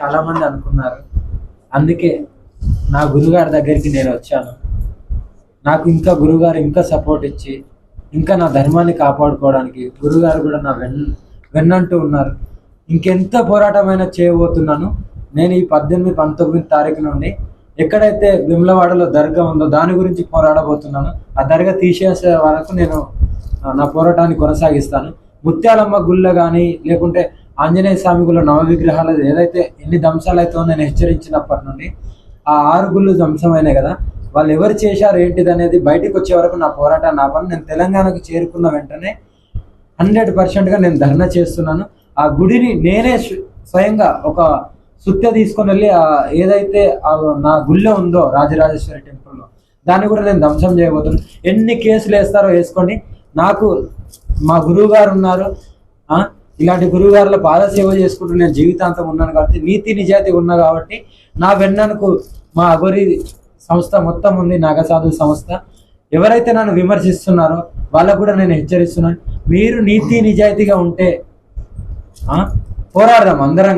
చాలా మంది అనుకున్నారు. అందుకే నా గురుగారి దగ్గరికి నేను వచ్చాను. నాకు ఇంకా గురుగారు ఇంకా సపోర్ట్ ఇచ్చి ఇంకా నా ధర్మాన్ని కాపాడుకోవడానికి గురుగారు కూడా నా వెన్నంటూ ఉన్నారు. ఇంకెంత పోరాటమైనా చేయబోతున్నాను. నేను ఈ 18, 19 తారీఖు నుండి ఎక్కడైతే విమ్లవాడలో దర్గా ఉందో దాని గురించి పోరాడబోతున్నాను. ఆ దర్గా తీసేసే వరకు నేను నా పోరాటాన్ని కొనసాగిస్తాను. ముత్యాలమ్మ గుళ్ళ కానీ లేకుంటే ఆంజనేయ స్వామి గుళ్ళ నవ విగ్రహాలు ఏదైతే ఎన్ని ధ్వంసాలు అవుతుందో నేను హెచ్చరించినప్పటి నుండి ఆ 6 గుళ్ళు ధ్వంసమైనాయి కదా, వాళ్ళు ఎవరు చేశారు ఏంటిది అనేది బయటకు వచ్చే వరకు నా పోరాటాన్ని ఆపను. నేను తెలంగాణకు చేరుకున్న వెంటనే 100%గా నేను ధర్నా చేస్తున్నాను. ఆ గుడిని నేనే స్వయంగా ఒక సుత్త తీసుకొని వెళ్ళి ఏదైతే నా గుళ్ళో ఉందో రాజరాజేశ్వరి టెంపుల్లో దాన్ని కూడా నేను ధ్వంసం చేయబోతున్నాను. ఎన్ని కేసులు వేస్తారో వేసుకోండి. నాకు మా గురువు గారు ఉన్నారు. ఇలాంటి గురువుగారుల పాద సేవ చేసుకుంటూ నేను జీవితాంతం ఉన్నాను కాబట్టి, నీతి నిజాయితీ ఉన్నా కాబట్టి నా వెన్నకు మా అఘోరి సంస్థ మొత్తం ఉంది, నాగసాధు సంస్థ. ఎవరైతే నన్ను విమర్శిస్తున్నారో వాళ్ళకు కూడా నేను హెచ్చరిస్తున్నాను. మీరు నీతి నిజాయితీగా ఉంటే పోరాడదాం అందరం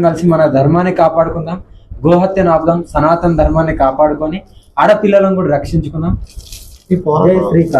కలిసి మన ధర్మాన్ని కాపాడుకుందాం, గోహత్యను ఆపుదాం, సనాతన ధర్మాన్ని కాపాడుకొని ఆడపిల్లలను కూడా రక్షించుకుందాం. జై శ్రీకాళ.